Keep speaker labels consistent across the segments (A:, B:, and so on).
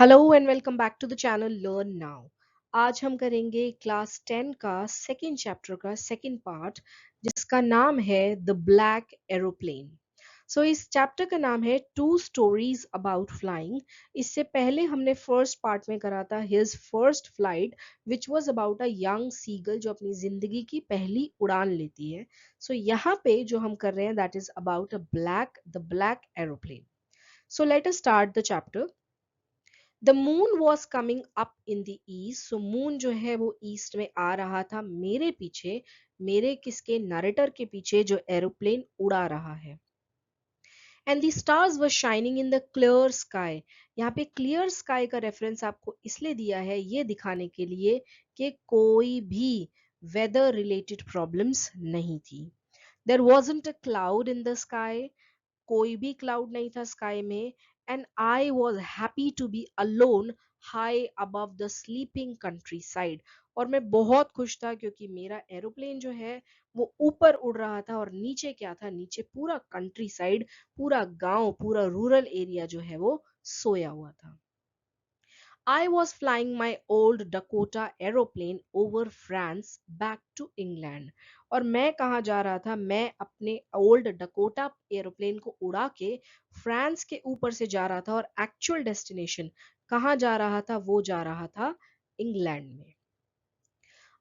A: Hello and welcome back to the channel Learn Now. आज हम करेंगे क्लास 10 का सेकंड चैप्टर का सेकंड पार्ट जिसका नाम है द ब्लैक एरोप्लेन। इस चैप्टर का नाम है टू स्टोरीज अबाउट फ्लाइंग। इससे पहले हमने फर्स्ट पार्ट में करा था his first flight which was about a young seagull जो अपनी जिंदगी की पहली उड़ान लेती है। यहाँ पे जो हम कर रहे हैं that is about the black aeroplane. Let us start the chapter. The moon was coming up in the east. Moon जो है वो ईस्ट में आ रहा था मेरे पीछे, मेरे किसके नरेटर के पीछे जो एरोप्लेन उड़ा रहा है। And the stars were shining in the clear sky. यहाँ पे क्लियर स्काई का रेफरेंस आपको इसलिए दिया है ये दिखाने के लिए कि कोई भी वेदर रिलेटेड प्रॉब्लम्स नहीं थी। There wasn't a cloud in the sky. कोई भी क्लाउड नहीं था स्काई में। And I was happy to be alone high above the sleeping countryside. और मैं बहुत खुश था क्योंकि मेरा एरोप्लेन जो है वो ऊपर उड़ रहा था और नीचे क्या था, नीचे पूरा कंट्री साइड, पूरा गांव, पूरा रूरल एरिया जो है वो सोया हुआ था। I was flying my old Dakota aeroplane over France back to England। और मैं कहाँ जा रहा था, मैं अपने ओल्ड डकोटा एरोप्लेन को उड़ा के फ्रांस के ऊपर से जा रहा था और एक्चुअल डेस्टिनेशन कहाँ जा रहा था, वो जा रहा था इंग्लैंड में।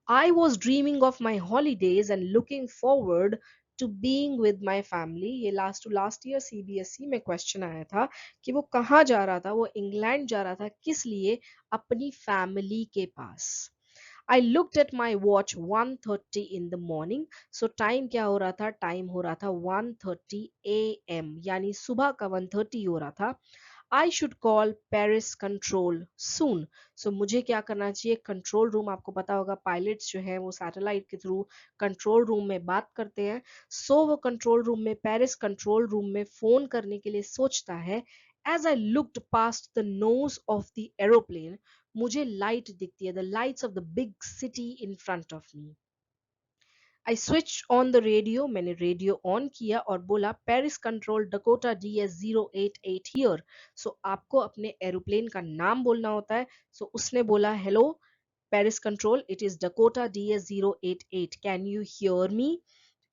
A: I was dreaming of my holidays and looking forward to being with my family। ये last to last year CBSE में क्वेश्चन आया था कि वो कहाँ जा रहा था, वो इंग्लैंड जा रहा था किस लिए, अपनी फैमिली के पास। I looked at my watch 1:30 in the morning। Time क्या हो रहा था, टाइम हो रहा था 1:30 AM, यानी सुबह का 1:30 हो रहा था। I should call Paris control soon। मुझे क्या करना चाहिए, कंट्रोल रूम, आपको पता होगा पायलट्स जो है वो सैटेलाइट के थ्रू कंट्रोल रूम में बात करते हैं। वो कंट्रोल रूम में, पेरिस कंट्रोल रूम में फोन करने के लिए सोचता है। As I looked past the nose of the aeroplane, मुझे लाइट दिखती है, the lights of the big city in front of me. I switch on the radio, मैंने रेडियो ऑन किया और बोला Paris control Dakota DS 088 here. आपको अपने aeroplane का नाम बोलना होता है। उसने बोला hello Paris control, it is Dakota DS 088, can you hear me?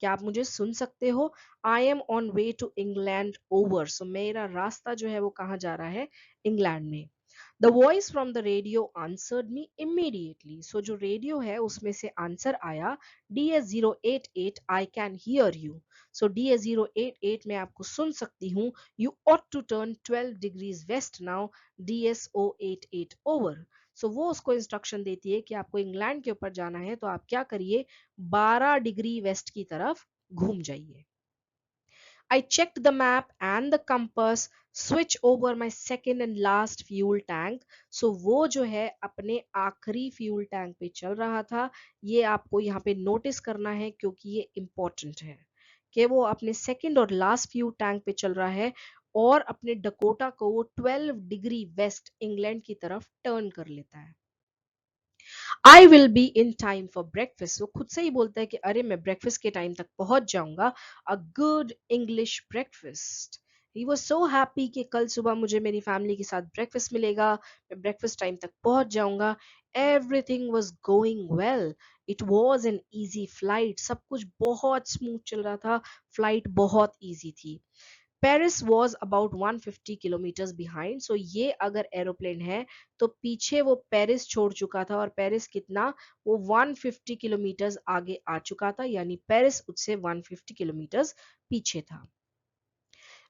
A: क्या आप मुझे सुन सकते हो? I am on way to England over. मेरा रास्ता जो है वो कहाँ जा रहा है, इंग्लैंड में। The voice from the radio answered me immediately। जो रेडियो है उसमें से आंसर आया, DS 088 I can hear you। DS 088 मैं आपको सुन सकती हूँ। You ought to turn 12 degrees west now, DS 088 over। वो उसको इंस्ट्रक्शन देती है कि आपको इंग्लैंड के ऊपर जाना है तो आप क्या करिए, 12 डिग्री वेस्ट की तरफ घूम जाइए। I checked the map and the compass, switch over my second and last fuel tank। वो जो है अपने आखिरी फ्यूल टैंक पे चल रहा था। ये आपको यहाँ पे नोटिस करना है क्योंकि ये इम्पोर्टेंट है कि वो अपने सेकंड और लास्ट फ्यूल टैंक पे चल रहा है और अपने डकोटा को वो 12 डिग्री वेस्ट इंग्लैंड की तरफ टर्न कर लेता है। I will be in time for breakfast. वो खुद से ही बोलता है कि अरे मैं ब्रेकफास्ट के टाइम तक पहुंच जाऊंगा। A good English breakfast. He was so happy कि कल सुबह मुझे मेरी फैमिली के साथ ब्रेकफास्ट मिलेगा, मैं ब्रेकफास्ट टाइम तक पहुंच जाऊंगा। Everything was going well, it was an easy flight. सब कुछ बहुत स्मूथ चल रहा था, फ्लाइट बहुत ईजी थी। Paris was about 150 kilometres behind. ये अगर एरोप्लेन है तो पीछे वो पेरिस छोड़ चुका था और पेरिस कितना, वो 150 किलोमीटर्स आगे आ चुका था, यानी पेरिस उससे 150 किलोमीटर्स पीछे था।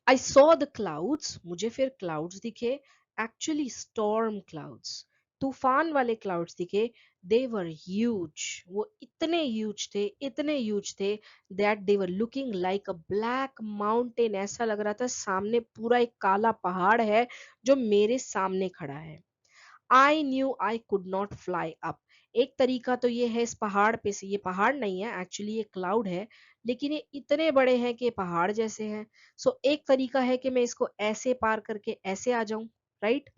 A: आई सॉ द क्लाउड्स, मुझे फिर क्लाउड्स दिखे, एक्चुअली स्टॉर्म क्लाउड्स, तूफान वाले क्लाउड्स दिखे। दे वर ह्यूज, वो इतने ह्यूज थे, इतने ह्यूज थे that they were looking like a black mountain. ऐसा लग रहा था सामने पूरा एक काला पहाड़ है जो मेरे सामने खड़ा है। I knew I could not fly up. एक तरीका तो ये है इस पहाड़ पे से, ये पहाड़ नहीं है एक्चुअली, ये क्लाउड है, लेकिन ये इतने बड़े हैं कि पहाड़ जैसे हैं। एक तरीका है कि मैं इसको ऐसे पार करके ऐसे आ जाऊं, राइट?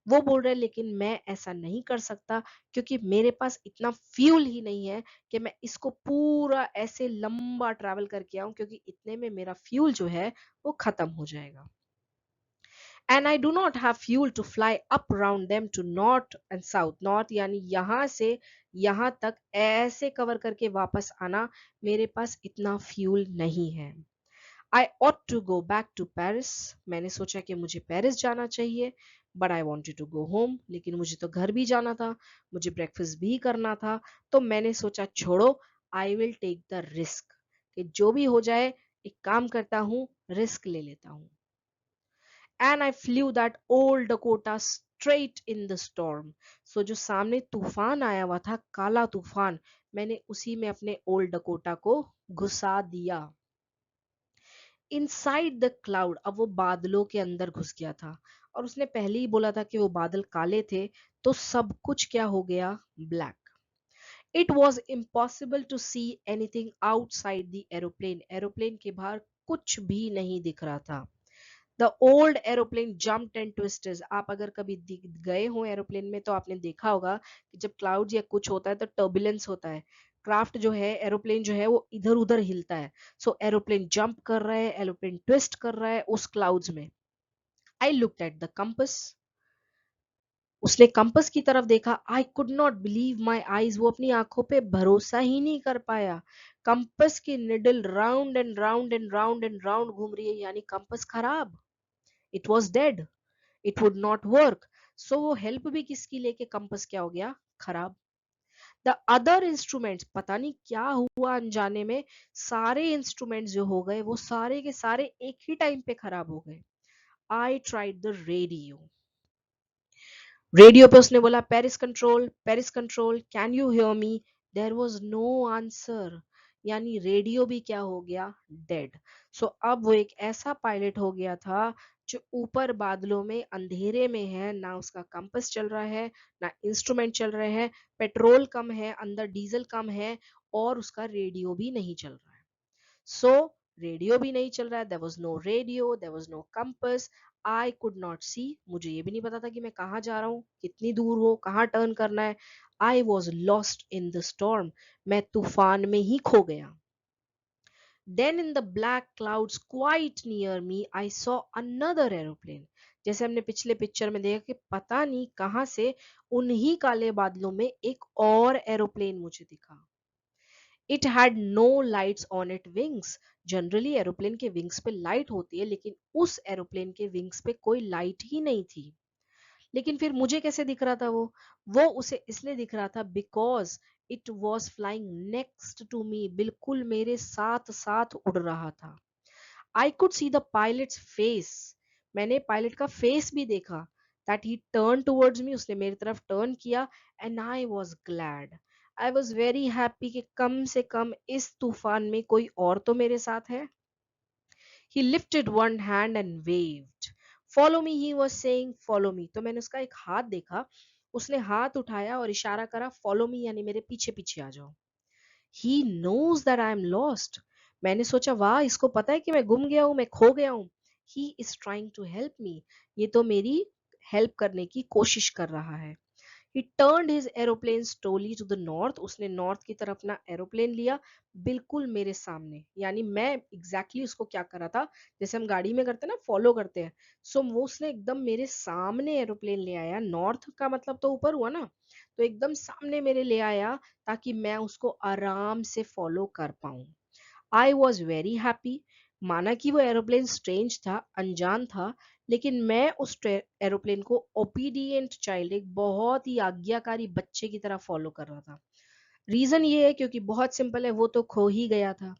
A: वो बोल रहे हैं लेकिन मैं ऐसा नहीं कर सकता क्योंकि मेरे पास इतना फ्यूल ही नहीं है कि मैं इसको पूरा ऐसे लंबा ट्रैवल करके आऊं, क्योंकि इतने में मेरा फ्यूल जो है वो खत्म हो जाएगा। And I do not have fuel to fly up around them to north and south. North यानी यहाँ से यहाँ तक ऐसे कवर करके वापस आना, मेरे पास इतना फ्यूल नहीं है। I ought to go back to Paris. मैंने सोचा कि मुझे पेरिस जाना चाहिए। But I wanted to go home, लेकिन मुझे तो घर भी जाना था, मुझे ब्रेकफास्ट भी करना था। तो मैंने सोचा छोड़ो, I will take the risk, कि जो भी हो जाए एक काम करता हूँ, रिस्क ले लेता हूँ। And I flew that old Dakota straight in the storm. So जो सामने तूफान आया हुआ था, काला तूफान, मैंने उसी में अपने ओल्ड डकोटा को घुसा दिया। इनसाइड द क्लाउड, अब वो बादलों के अंदर घुस गया था। और उसने पहले ही बोला था कि वो बादल काले थे, तो सब कुछ क्या हो गया, black. It was impossible to see anything outside the aeroplane. Aeroplane के बाहर कुछ भी नहीं दिख रहा था। The old aeroplane jumped and twisted. आप अगर कभी गए हो एरोप्लेन में तो आपने देखा होगा कि जब क्लाउड या कुछ होता है तो टर्बुलेंस होता है। क्राफ्ट जो है, एरोप्लेन जो है, वो इधर उधर हिलता है। सो एरोप्लेन जंप कर रहा है, एरोप्लेन ट्विस्ट कर रहा है उस क्लाउड्स में। I looked at the compass. उसने कंपस की तरफ देखा। आई could not believe my eyes. वो अपनी आंखों पे भरोसा ही नहीं कर पाया। कंपस की needle round and round and round and round घूम रही है, यानी कंपस खराब। It was dead, it would not work. So वो हेल्प भी किसकी लेके, कंपस क्या हो गया, खराब। द अदर इंस्ट्रूमेंट्स, पता नहीं क्या हुआ अनजाने में, सारे इंस्ट्रूमेंट्स जो हो गए वो सारे के सारे एक ही टाइम पे खराब हो गए। I tried the radio. Radio पे उसने बोला, Paris control, can you hear me. There was no answer, यानी रेडियो भी क्या हो गया, डेड। सो अब वो एक ऐसा पायलट हो गया था जो ऊपर बादलों में अंधेरे में है, ना उसका कंपास चल रहा है, ना इंस्ट्रूमेंट चल रहे हैं, पेट्रोल कम है, अंदर डीजल कम है, और उसका रेडियो भी नहीं चल रहा है। सो रेडियो भी नहीं चल रहा है, there was no radio, there was no compass. I could not see, मुझे ये भी नहीं पता था कि मैं कहाँ जा रहा हूँ, कितनी दूर हो, कहाँ टर्न करना है। I was lost in the storm, मैं तूफान में ही खो गया। Then in the black clouds quite near me I saw another aeroplane. जैसे हमने पिछले पिक्चर में देखा कि पता नहीं कहाँ से उन्हीं काले बादलों में एक और एरोप्लेन मुझे दिखा। It had no lights on it wings. Generally aeroplane के विंग्स पे लाइट होती है, लेकिन उस एरोप्लेन के विंग्स पे कोई लाइट ही नहीं थी। लेकिन फिर मुझे कैसे दिख रहा था वो उसे इसलिए दिख रहा था because it was flying next to me, बिल्कुल मेरे साथ साथ उड़ रहा था। I could see the pilot's face, मैंने पायलट का फेस भी देखा। That he turn towards me, उसने मेरी तरफ टर्न किया। And I was glad, I was very happy कि कम से कम इस तूफान में कोई और तो मेरे साथ है। He lifted one hand and waved. Follow me, he was saying, follow me. तो मैंने उसका एक हाथ देखा, उसने हाथ उठाया और इशारा करा, follow me, यानी मेरे पीछे पीछे आ जाओ। He knows that I am lost. मैंने सोचा वाह, इसको पता है कि मैं गुम गया हूँ, मैं खो गया हूँ। He is trying to help me. ये तो मेरी हेल्प करने की कोशिश कर रहा है। He turned his aeroplane slowly to the north. उसने नॉर्थ की तरफ अपना एरोप्लेन लिया, बिल्कुल मेरे सामने। यानी मैं एग्जैक्टली उसको क्या कर रहा था, जैसे हम गाड़ी में करते हैं ना, फॉलो करते हैं। सो वो उसने एकदम मेरे सामने एरोप्लेन ले आया। नॉर्थ का मतलब तो ऊपर हुआ ना, तो एकदम सामने मेरे ले आया, ताकि मैं उसको आराम से फॉलो कर पाऊं। आई वॉज वेरी हैप्पी। माना कि वो एरोप्लेन स्ट्रेंज था, अनजान था, लेकिन मैं उस एरोप्लेन को ओबीडिएंट चाइल्ड, एक बहुत ही आज्ञाकारी बच्चे की तरह फॉलो कर रहा था। रीजन ये है क्योंकि बहुत सिंपल है, वो तो खो ही गया था।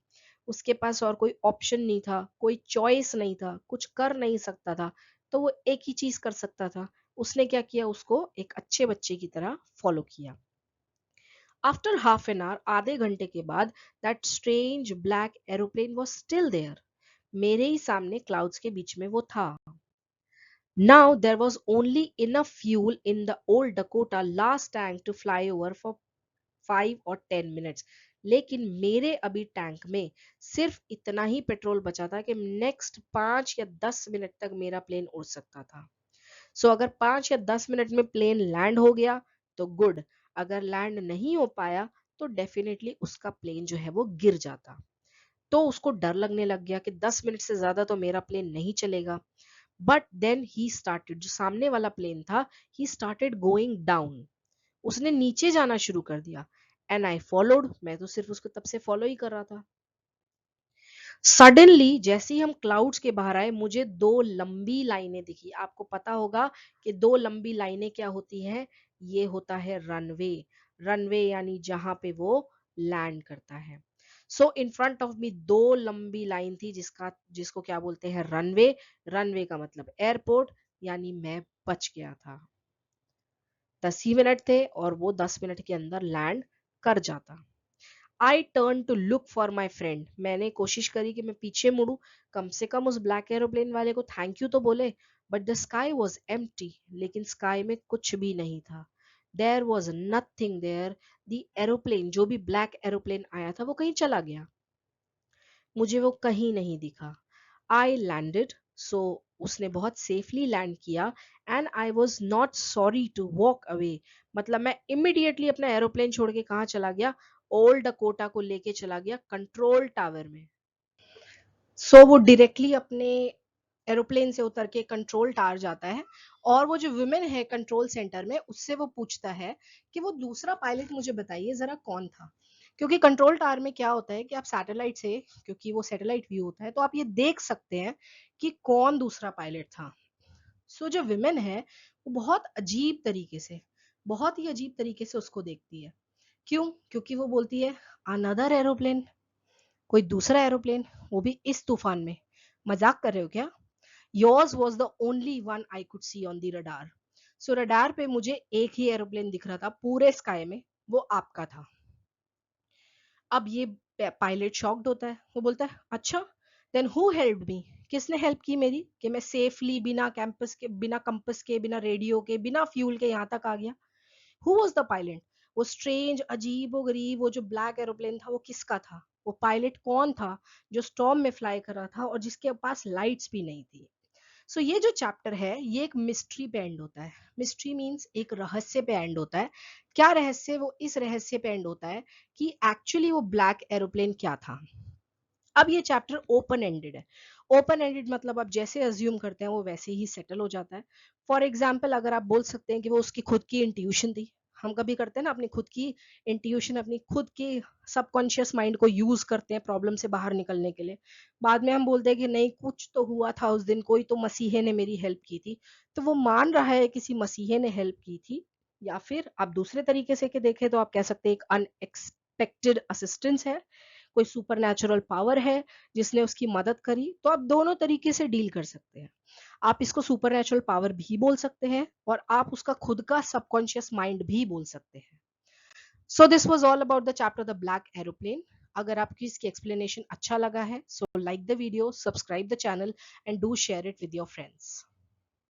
A: उसके पास और कोई ऑप्शन नहीं था, कोई चॉइस नहीं था, कुछ कर नहीं सकता था। तो वो एक ही चीज कर सकता था, उसने क्या किया, उसको एक अच्छे बच्चे की तरह फॉलो किया। आफ्टर हाफ एन आवर, आधे घंटे के बाद, that strange black aeroplane was still there. मेरे ही सामने क्लाउड्स के बीच में वो था। Now there was only enough fuel in the old Dakota last tank to fly over for 5 और 10 मिनट्स। लेकिन मेरे अभी टैंक में सिर्फ इतना ही पेट्रोल बचा था कि नेक्स्ट 5 या 10 मिनट तक मेरा प्लेन उड़ सकता था। सो अगर 5 या 10 मिनट में प्लेन लैंड हो गया तो गुड, अगर लैंड नहीं हो पाया तो डेफिनेटली उसका प्लेन जो है वो गिर जाता। तो उसको डर लगने लग गया कि 10 मिनट से ज्यादा तो मेरा प्लेन नहीं चलेगा। बट देन ही स्टार्टेड, जो सामने वाला प्लेन था, ही स्टार्टेड गोइंग डाउन, उसने नीचे जाना शुरू कर दिया। एंड आई फॉलोड, मैं तो सिर्फ उसको तब से फॉलो ही कर रहा था। सडनली जैसे ही हम क्लाउड्स के बाहर आए, मुझे दो लंबी लाइनें दिखी। आपको पता होगा कि दो लंबी लाइनें क्या होती हैं, ये होता है रनवे। रनवे यानी जहां पे वो लैंड करता है। सो इन फ्रंट ऑफ मी दो लंबी लाइन थी, जिसको क्या बोलते हैं, रनवे। रनवे का मतलब एयरपोर्ट, यानी मैं बच गया था। 10 ही मिनट थे और वो 10 मिनट के अंदर लैंड कर जाता। I turn to look for my friend, मैंने कोशिश करी कि मैं पीछे मुड़ू, कम से कम उस ब्लैक एरोप्लेन वाले को थैंक यू तो बोले। But the sky was empty, लेकिन स्काई में कुछ भी नहीं था। There was nothing there. The aeroplane, जो भी ब्लैक एरोप्लेन आया था, वो कहीं चला गया, मुझे वो कहीं नहीं दिखा। आई लैंडेड, सो उसने बहुत सेफली लैंड किया। And I was not sorry to walk away, मतलब मैं इमिडिएटली अपना एरोप्लेन छोड़ के कहाँ चला गया, ओल्ड डकोटा को लेके चला गया कंट्रोल टावर में। सो वो डायरेक्टली अपने एरोप्लेन से उतर के कंट्रोल टावर जाता है, और वो जो वुमेन है कंट्रोल सेंटर में, उससे वो पूछता है कि वो दूसरा पायलट मुझे बताइए जरा कौन था। क्योंकि कंट्रोल टावर में क्या होता है कि आप सैटेलाइट से, क्योंकि वो सैटेलाइट व्यू होता है, तो आप ये देख सकते हैं कि कौन दूसरा पायलट था। सो जो विमेन है, वो बहुत अजीब तरीके से, बहुत ही अजीब तरीके से उसको देखती है। क्यों? क्योंकि वो बोलती है, अनदर एरोप्लेन, कोई दूसरा एरोप्लेन, वो भी इस तूफान में, मजाक कर रहे हो क्या? Yours was the only one I could C on the radar. So radar पे मुझे एक ही एरोप्लेन दिख रहा था पूरे स्काई में, वो आपका था। अब ये पायलट शॉक्ड होता है, वो बोलता है, अच्छा, देन हु हेल्प्ड मी, किसने हेल्प की मेरी कि मैं सेफली बिना कैंपस के, बिना कंपस के, बिना रेडियो के, बिना फ्यूल के यहाँ तक आ गया? Who was the pilot? वो स्ट्रेंज, अजीब व गरीब, वो जो ब्लैक एरोप्लेन था, वो किसका था? वो पायलट कौन था जो स्टॉर्म में फ्लाई कर रहा था और जिसके पास लाइट्स भी नहीं थी? सो ये जो चैप्टर है, ये एक मिस्ट्री पे एंड होता है। मिस्ट्री मीन्स एक रहस्य पे एंड होता है। क्या रहस्य? वो इस रहस्य पे एंड होता है कि एक्चुअली वो ब्लैक एरोप्लेन क्या था। अब ये चैप्टर ओपन एंडेड है। ओपन एंडेड मतलब आप जैसे अज्यूम करते हैं वो वैसे ही सेटल हो जाता है। फॉर एग्जाम्पल, अगर आप बोल सकते हैं कि वो उसकी खुद की इंट्यूशन थी। हम कभी करते हैं ना, अपनी खुद की इंट्यूशन, अपनी खुद की सबकॉन्शियस माइंड को यूज करते हैं प्रॉब्लम से बाहर निकलने के लिए। बाद में हम बोलते हैं कि नहीं, कुछ तो हुआ था उस दिन, कोई तो मसीहे ने मेरी हेल्प की थी। तो वो मान रहा है किसी मसीहे ने हेल्प की थी, या फिर आप दूसरे तरीके से के देखें तो आप कह सकते हैं एक अनएक्सपेक्टेड असिस्टेंस है, कोई सुपर नेचुरल पावर है जिसने उसकी मदद करी। तो आप दोनों तरीके से डील कर सकते हैं। आप इसको सुपर नेचुरल पावर भी बोल सकते हैं, और आप उसका खुद का सबकॉन्शियस माइंड भी बोल सकते हैं। So this was all about the chapter the black aeroplane. अगर आपको इसकी एक्सप्लेनेशन अच्छा लगा है, so like the video, subscribe the channel, and do share it with your friends.